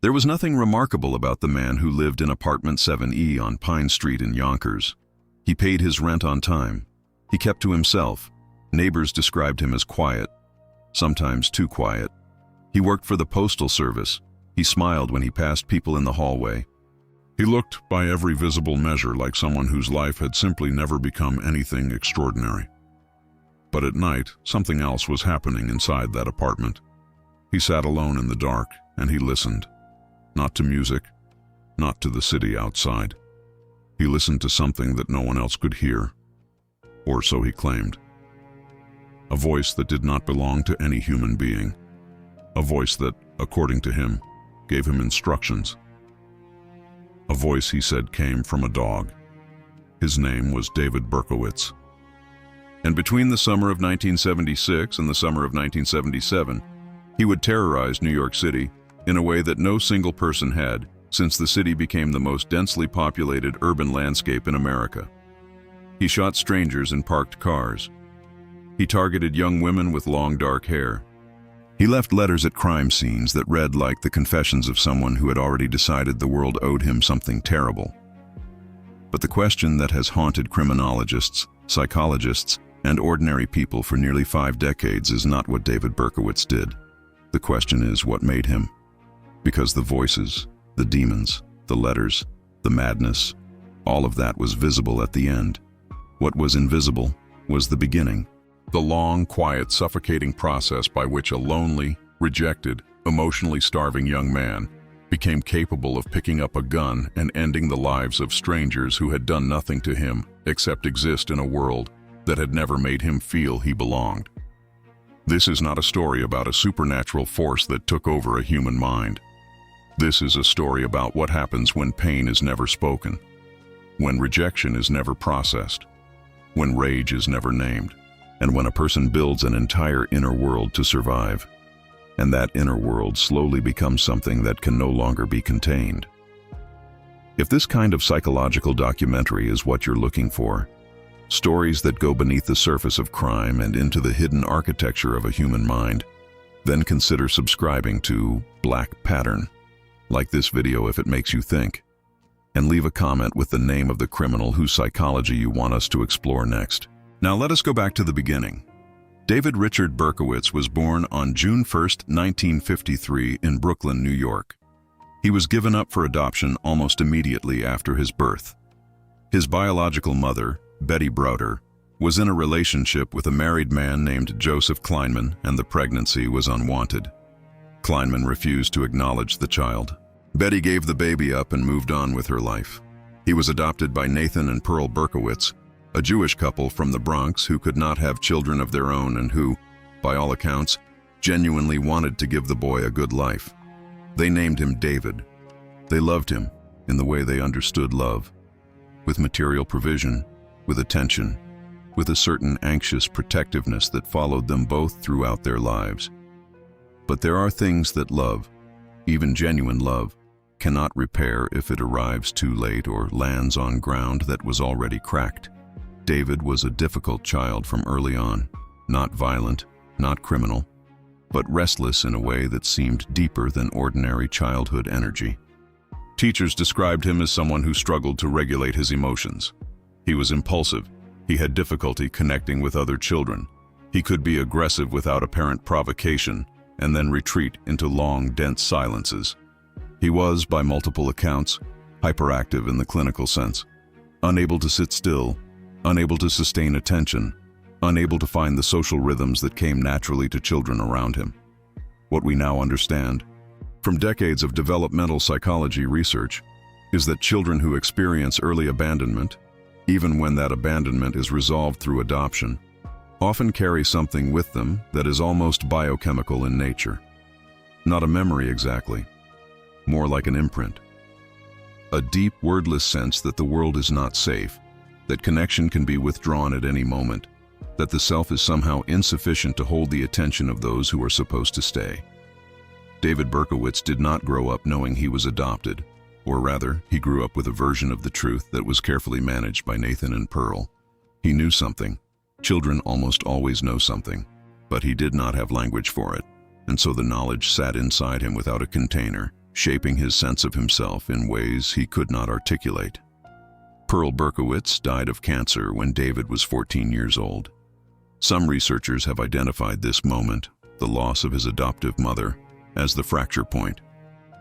There was nothing remarkable about the man who lived in apartment 7E on Pine Street in Yonkers. He paid his rent on time. He kept to himself. Neighbors described him as quiet, sometimes too quiet. He worked for the postal service. He smiled when he passed people in the hallway. He looked, by every visible measure, like someone whose life had simply never become anything extraordinary. But at night, something else was happening inside that apartment. He sat alone in the dark, and he listened. Not to music, not to the city outside. He listened to something that no one else could hear, or so he claimed. A voice that did not belong to any human being. A voice that, according to him, gave him instructions. A voice, he said, came from a dog. His name was David Berkowitz. And between the summer of 1976 and the summer of 1977, he would terrorize New York City in a way that no single person had since the city became the most densely populated urban landscape in America. He shot strangers in parked cars. He targeted young women with long dark hair. He left letters at crime scenes that read like the confessions of someone who had already decided the world owed him something terrible. But the question that has haunted criminologists, psychologists, and ordinary people for nearly 5 decades is not what David Berkowitz did. The question is what made him. Because the voices, the demons, the letters, the madness, all of that was visible at the end. What was invisible was the beginning. The long, quiet, suffocating process by which a lonely, rejected, emotionally starving young man became capable of picking up a gun and ending the lives of strangers who had done nothing to him except exist in a world that had never made him feel he belonged. This is not a story about a supernatural force that took over a human mind. This is a story about what happens when pain is never spoken, when rejection is never processed, when rage is never named, and when a person builds an entire inner world to survive, and that inner world slowly becomes something that can no longer be contained. If this kind of psychological documentary is what you're looking for, stories that go beneath the surface of crime and into the hidden architecture of a human mind, then consider subscribing to Black Pattern. Like this video if it makes you think, and leave a comment with the name of the criminal whose psychology you want us to explore next. Now let us go back to the beginning. David Richard Berkowitz was born on June 1, 1953 in Brooklyn, New York. He was given up for adoption almost immediately after his birth. His biological mother, Betty Browder, was in a relationship with a married man named Joseph Kleinman, and the pregnancy was unwanted. Kleinman refused to acknowledge the child. Betty gave the baby up and moved on with her life. He was adopted by Nathan and Pearl Berkowitz, a Jewish couple from the Bronx who could not have children of their own and who, by all accounts, genuinely wanted to give the boy a good life. They named him David. They loved him in the way they understood love, with material provision, with attention, with a certain anxious protectiveness that followed them both throughout their lives. But there are things that love, even genuine love, cannot repair if it arrives too late or lands on ground that was already cracked. David was a difficult child from early on, not violent, not criminal, but restless in a way that seemed deeper than ordinary childhood energy. Teachers described him as someone who struggled to regulate his emotions. He was impulsive. He had difficulty connecting with other children. He could be aggressive without apparent provocation and then retreat into long, dense silences. He was, by multiple accounts, hyperactive in the clinical sense, unable to sit still, unable to sustain attention, unable to find the social rhythms that came naturally to children around him. What we now understand, from decades of developmental psychology research, is that children who experience early abandonment, even when that abandonment is resolved through adoption, often carry something with them that is almost biochemical in nature. Not a memory exactly, more like an imprint. A deep, wordless sense that the world is not safe, that connection can be withdrawn at any moment, that the self is somehow insufficient to hold the attention of those who are supposed to stay. David Berkowitz did not grow up knowing he was adopted, or rather, he grew up with a version of the truth that was carefully managed by Nathan and Pearl. He knew something. Children almost always know something, but he did not have language for it, and so the knowledge sat inside him without a container, shaping his sense of himself in ways he could not articulate. Pearl Berkowitz died of cancer when David was 14 years old. Some researchers have identified this moment, the loss of his adoptive mother, as the fracture point,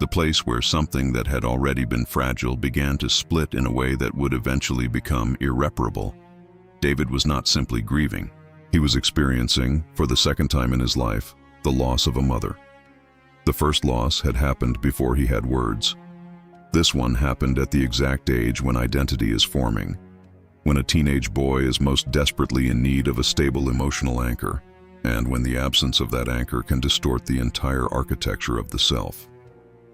the place where something that had already been fragile began to split in a way that would eventually become irreparable. David was not simply grieving. He was experiencing, for the second time in his life, the loss of a mother. The first loss had happened before he had words. This one happened at the exact age when identity is forming, when a teenage boy is most desperately in need of a stable emotional anchor, and when the absence of that anchor can distort the entire architecture of the self.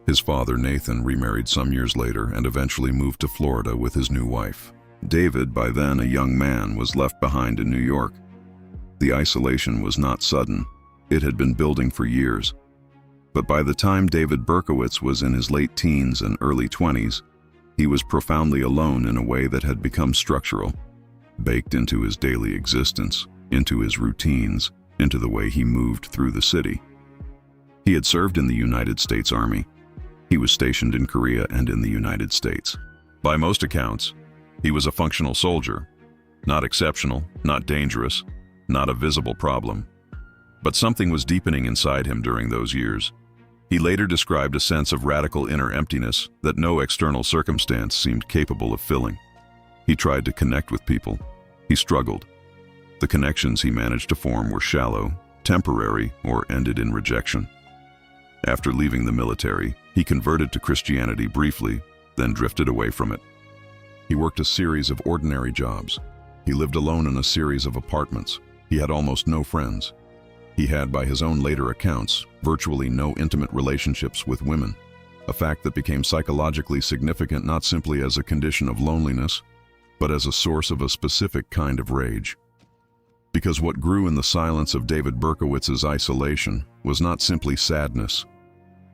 His father, Nathan, remarried some years later and eventually moved to Florida with his new wife. David, by then a young man, was left behind in New York. The isolation was not sudden. It had been building for years. But by the time David Berkowitz was in his late teens and early 20s, he was profoundly alone in a way that had become structural, baked into his daily existence, into his routines, into the way he moved through the city. He had served in the United States Army. He was stationed in Korea and in the United States. By most accounts, he was a functional soldier, not exceptional, not dangerous, not a visible problem. But something was deepening inside him during those years. He later described a sense of radical inner emptiness that no external circumstance seemed capable of filling. He tried to connect with people. He struggled. The connections he managed to form were shallow, temporary, or ended in rejection. After leaving the military, he converted to Christianity briefly, then drifted away from it. He worked a series of ordinary jobs. He lived alone in a series of apartments. He had almost no friends. He had, by his own later accounts, virtually no intimate relationships with women, a fact that became psychologically significant not simply as a condition of loneliness, but as a source of a specific kind of rage. Because what grew in the silence of David Berkowitz's isolation was not simply sadness.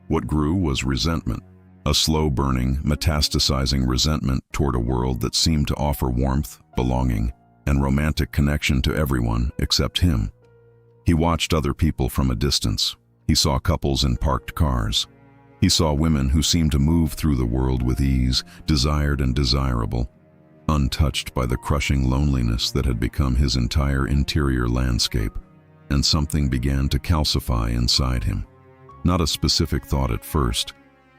What grew was resentment, a slow-burning, metastasizing resentment toward a world that seemed to offer warmth, belonging, and romantic connection to everyone except him. He watched other people from a distance. He saw couples in parked cars. He saw women who seemed to move through the world with ease, desired and desirable, untouched by the crushing loneliness that had become his entire interior landscape, and something began to calcify inside him. Not a specific thought at first,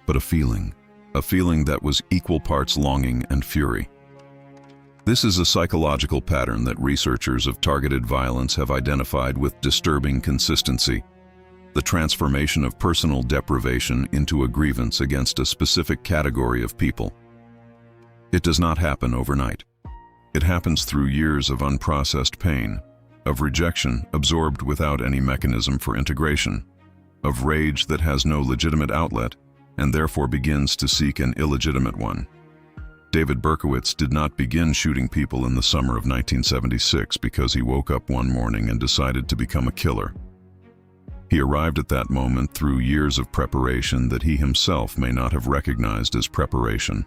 but a feeling that was equal parts longing and fury. This is a psychological pattern that researchers of targeted violence have identified with disturbing consistency: the transformation of personal deprivation into a grievance against a specific category of people. It does not happen overnight. It happens through years of unprocessed pain, of rejection absorbed without any mechanism for integration, of rage that has no legitimate outlet and therefore begins to seek an illegitimate one. David Berkowitz did not begin shooting people in the summer of 1976 because he woke up one morning and decided to become a killer. He arrived at that moment through years of preparation that he himself may not have recognized as preparation.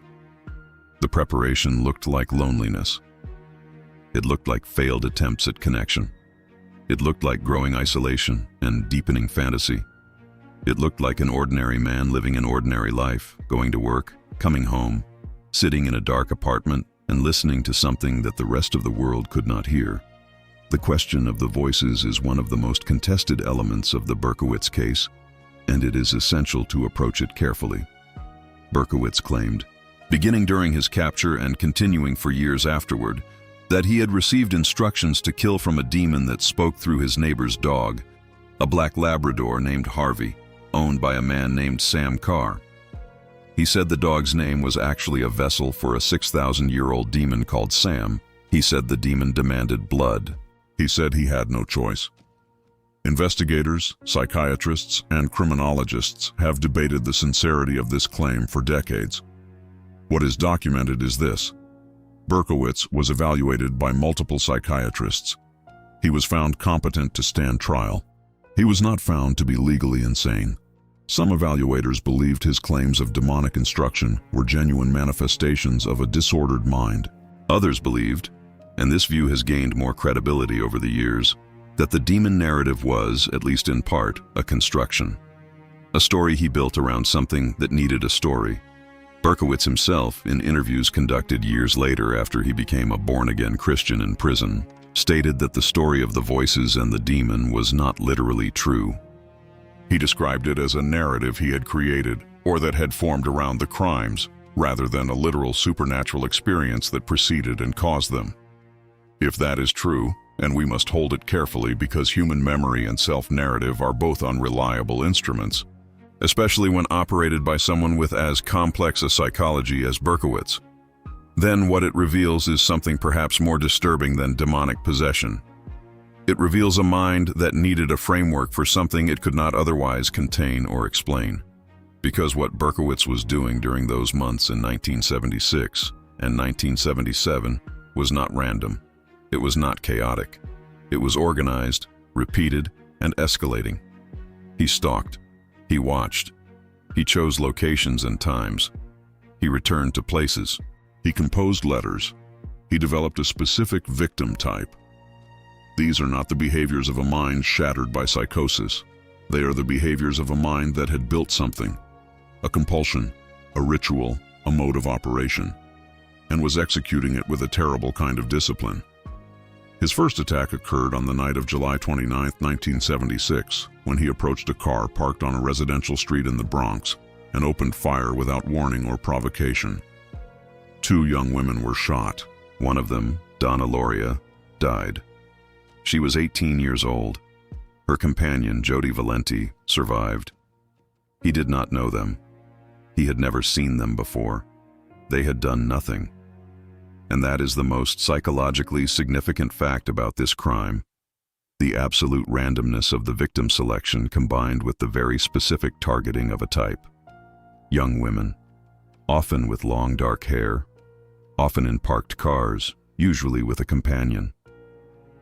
The preparation looked like loneliness. It looked like failed attempts at connection. It looked like growing isolation and deepening fantasy. It looked like an ordinary man living an ordinary life, going to work, coming home, sitting in a dark apartment and listening to something that the rest of the world could not hear. The question of the voices is one of the most contested elements of the Berkowitz case, and it is essential to approach it carefully. Berkowitz claimed, beginning during his capture and continuing for years afterward, that he had received instructions to kill from a demon that spoke through his neighbor's dog, a black Labrador named Harvey, owned by a man named Sam Carr. He said the dog's name was actually a vessel for a 6,000-year-old demon called Sam. He said the demon demanded blood. He said he had no choice. Investigators, psychiatrists, and criminologists have debated the sincerity of this claim for decades. What is documented is this: Berkowitz was evaluated by multiple psychiatrists. He was found competent to stand trial. He was not found to be legally insane. Some evaluators believed his claims of demonic instruction were genuine manifestations of a disordered mind. Others believed, and this view has gained more credibility over the years, that the demon narrative was, at least in part, a construction. A story he built around something that needed a story. Berkowitz himself, in interviews conducted years later after he became a born-again Christian in prison, stated that the story of the voices and the demon was not literally true. He described it as a narrative he had created, or that had formed around the crimes, rather than a literal supernatural experience that preceded and caused them. If that is true, and we must hold it carefully because human memory and self-narrative are both unreliable instruments, especially when operated by someone with as complex a psychology as Berkowitz, then what it reveals is something perhaps more disturbing than demonic possession. It reveals a mind that needed a framework for something it could not otherwise contain or explain. Because what Berkowitz was doing during those months in 1976 and 1977 was not random. It was not chaotic. It was organized, repeated, and escalating. He stalked. He watched. He chose locations and times. He returned to places. He composed letters. He developed a specific victim type. These are not the behaviors of a mind shattered by psychosis. They are the behaviors of a mind that had built something, a compulsion, a ritual, a mode of operation, and was executing it with a terrible kind of discipline. His first attack occurred on the night of July 29, 1976, when he approached a car parked on a residential street in the Bronx and opened fire without warning or provocation. 2 young women were shot. One of them, Donna Loria, died. She was 18 years old. Her companion, Jody Valenti, survived. He did not know them. He had never seen them before. They had done nothing. And that is the most psychologically significant fact about this crime. The absolute randomness of the victim selection combined with the very specific targeting of a type. Young women, often with long dark hair, often in parked cars, usually with a companion.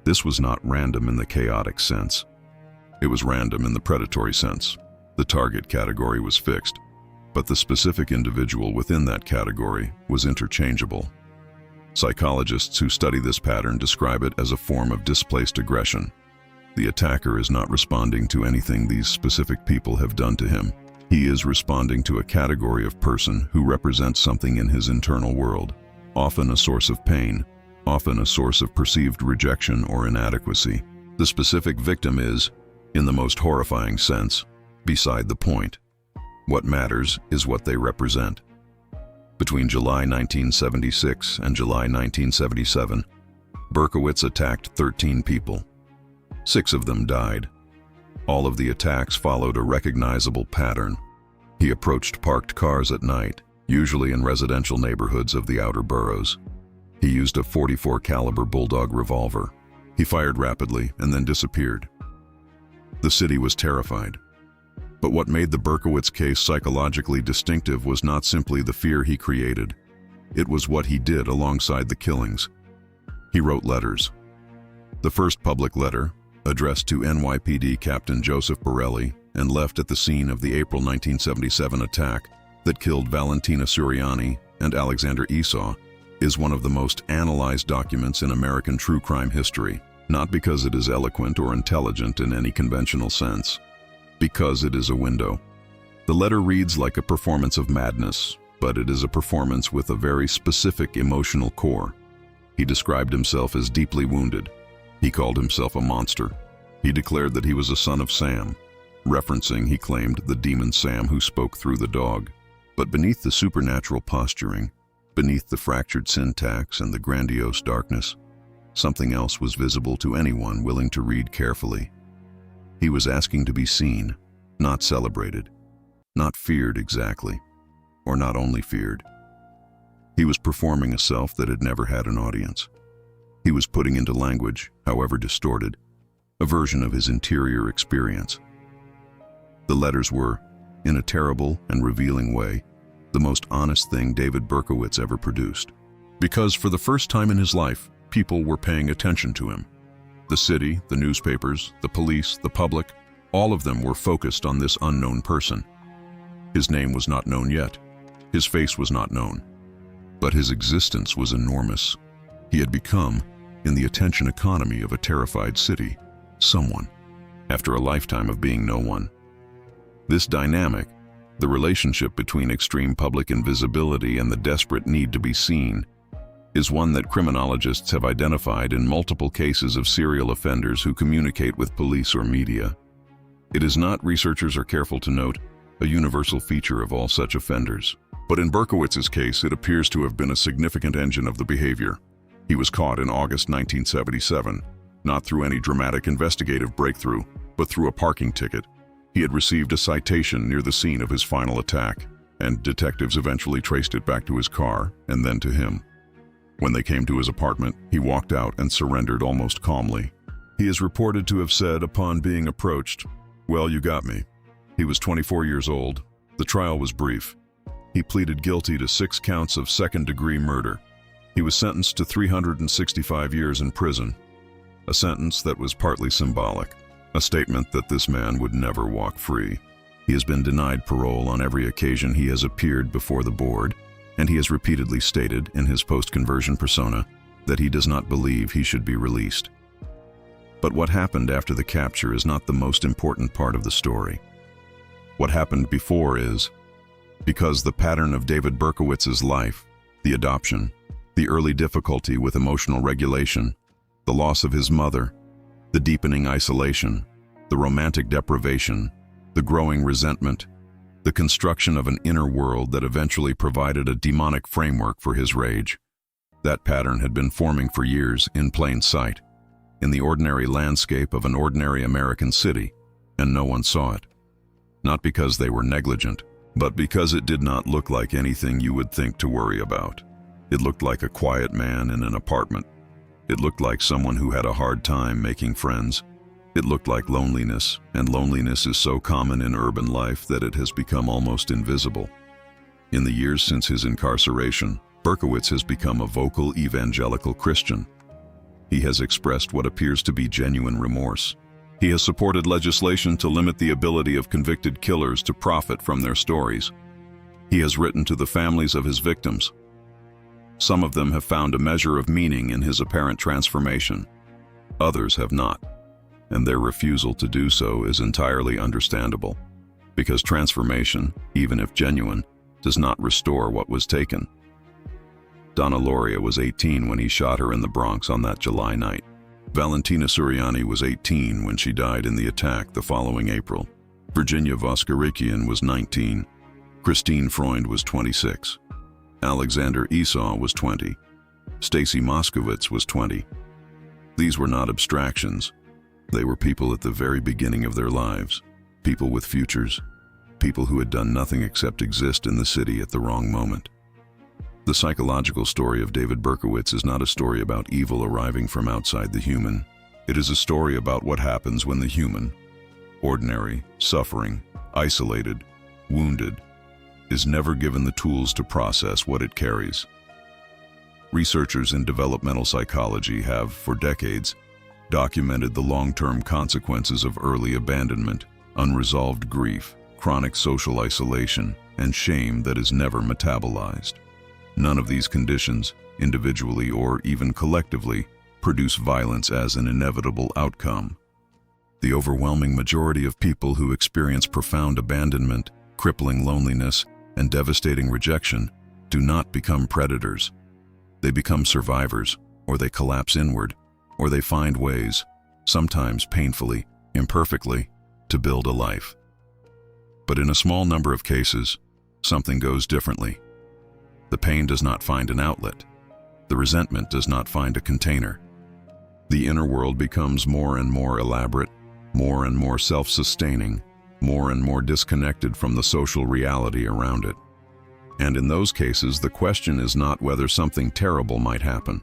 This was not random in the chaotic sense. It was random in the predatory sense. The target category was fixed, but the specific individual within that category was interchangeable. Psychologists who study this pattern describe it as a form of displaced aggression. The attacker is not responding to anything these specific people have done to him. He is responding to a category of person who represents something in his internal world, often a source of pain, often a source of perceived rejection or inadequacy. The specific victim is, in the most horrifying sense, beside the point. What matters is what they represent. Between July 1976 and July 1977, Berkowitz attacked 13 people. 6 of them died. All of the attacks followed a recognizable pattern. He approached parked cars at night, usually in residential neighborhoods of the outer boroughs. He used a .44 caliber Bulldog revolver. He fired rapidly and then disappeared. The city was terrified. But what made the Berkowitz case psychologically distinctive was not simply the fear he created. It was what he did alongside the killings. He wrote letters. The first public letter, addressed to NYPD Captain Joseph Borelli and left at the scene of the April 1977 attack that killed Valentina Suriani and Alexander Esau, is one of the most analyzed documents in American true crime history, not because it is eloquent or intelligent in any conventional sense, because it is a window. The letter reads like a performance of madness, but it is a performance with a very specific emotional core. He described himself as deeply wounded. He called himself a monster. He declared that he was a son of Sam, referencing, he claimed, the demon Sam who spoke through the dog. But beneath the supernatural posturing, beneath the fractured syntax and the grandiose darkness, something else was visible to anyone willing to read carefully. He was asking to be seen, not celebrated, not feared exactly, or not only feared. He was performing a self that had never had an audience. He was putting into language, however distorted, a version of his interior experience. The letters were, in a terrible and revealing way, the most honest thing David Berkowitz ever produced. Because for the first time in his life, people were paying attention to him. The city, the newspapers, the police, the public, all of them were focused on this unknown person. His name was not known yet. His face was not known. But his existence was enormous. He had become, in the attention economy of a terrified city, someone. After a lifetime of being no one, This dynamic, the relationship between extreme public invisibility and the desperate need to be seen, is one that criminologists have identified in multiple cases of serial offenders who communicate with police or media. It is not, researchers are careful to note, a universal feature of all such offenders. But in Berkowitz's case, it appears to have been a significant engine of the behavior. He was caught in August 1977, not through any dramatic investigative breakthrough, but through a parking ticket. He had received a citation near the scene of his final attack, and detectives eventually traced it back to his car and then to him. When they came to his apartment, he walked out and surrendered almost calmly. He is reported to have said upon being approached, "Well, you got me." He was 24 years old. The trial was brief. He pleaded guilty to 6 counts of second-degree murder. He was sentenced to 365 years in prison, a sentence that was partly symbolic, a statement that this man would never walk free. He has been denied parole on every occasion he has appeared before the board, and he has repeatedly stated in his post-conversion persona that he does not believe he should be released. But what happened after the capture is not the most important part of the story. What happened before is, because the pattern of David Berkowitz's life, the adoption, the early difficulty with emotional regulation, the loss of his mother, the deepening isolation, the romantic deprivation, the growing resentment, the construction of an inner world that eventually provided a demonic framework for his rage. That pattern had been forming for years in plain sight, in the ordinary landscape of an ordinary American city, and no one saw it. Not because they were negligent, but because it did not look like anything you would think to worry about. It looked like a quiet man in an apartment. It looked like someone who had a hard time making friends. It looked like loneliness, and loneliness is so common in urban life that it has become almost invisible. In the years since his incarceration, Berkowitz has become a vocal evangelical Christian. He has expressed what appears to be genuine remorse. He has supported legislation to limit the ability of convicted killers to profit from their stories. He has written to the families of his victims. Some of them have found a measure of meaning in his apparent transformation. Others have not, and their refusal to do so is entirely understandable, because transformation, even if genuine, does not restore what was taken. Donna Lauria was 18 when he shot her in the Bronx on that July night. Valentina Suriani was 18 when she died in the attack the following April. Virginia Voskerikian was 19. Christine Freund was 26. Alexander Esau was 20. Stacy Moskowitz was 20. These were not abstractions. They were people at the very beginning of their lives, people with futures, people who had done nothing except exist in the city at the wrong moment. The psychological story of David Berkowitz is not a story about evil arriving from outside the human. It is a story about what happens when the human, ordinary, suffering, isolated, wounded, is never given the tools to process what it carries. Researchers in developmental psychology have, for decades, documented the long-term consequences of early abandonment, unresolved grief, chronic social isolation, and shame that is never metabolized. None of these conditions, individually or even collectively, produce violence as an inevitable outcome. The overwhelming majority of people who experience profound abandonment, crippling loneliness, and devastating rejection do not become predators. They become survivors, or they collapse inward, or they find ways, sometimes painfully, imperfectly, to build a life. But in a small number of cases, something goes differently. The pain does not find an outlet. The resentment does not find a container. The inner world becomes more and more elaborate, more and more self-sustaining, more and more disconnected from the social reality around it. And in those cases, the question is not whether something terrible might happen.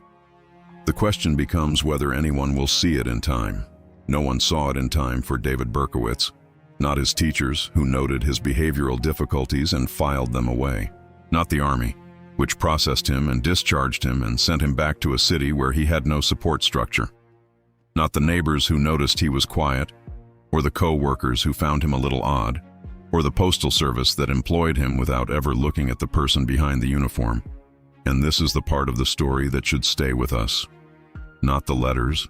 The question becomes whether anyone will see it in time. No one saw it in time for David Berkowitz, not his teachers, who noted his behavioral difficulties and filed them away, not the army, which processed him and discharged him and sent him back to a city where he had no support structure, not the neighbors who noticed he was quiet, or the co-workers who found him a little odd, or the postal service that employed him without ever looking at the person behind the uniform. And this is the part of the story that should stay with us. Not the letters,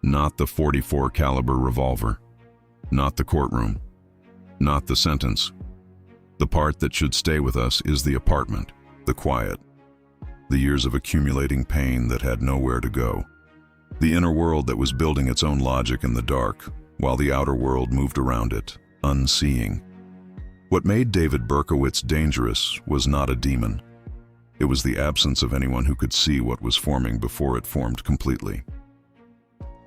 not the .44 caliber revolver, not the courtroom, not the sentence. The part that should stay with us is the apartment, the quiet, the years of accumulating pain that had nowhere to go, the inner world that was building its own logic in the dark, while the outer world moved around it, unseeing. What made David Berkowitz dangerous was not a demon. It was the absence of anyone who could see what was forming before it formed completely.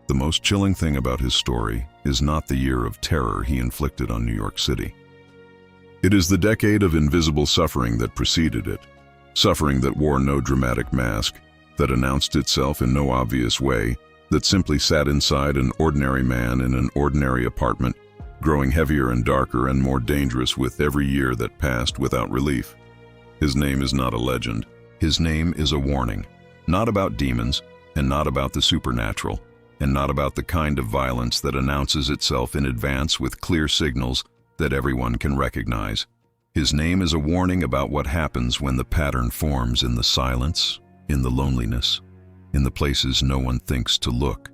The most chilling thing about his story is not the year of terror he inflicted on New York City. It is the decade of invisible suffering that preceded it, suffering that wore no dramatic mask, that announced itself in no obvious way, that simply sat inside an ordinary man in an ordinary apartment, growing heavier and darker and more dangerous with every year that passed without relief. His name is not a legend. His name is a warning, not about demons, and not about the supernatural, and not about the kind of violence that announces itself in advance with clear signals that everyone can recognize. His name is a warning about what happens when the pattern forms in the silence, in the loneliness, in the places no one thinks to look,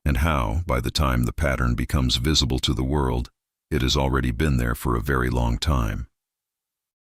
and how, by the time the pattern becomes visible to the world, it has already been there for a very long time.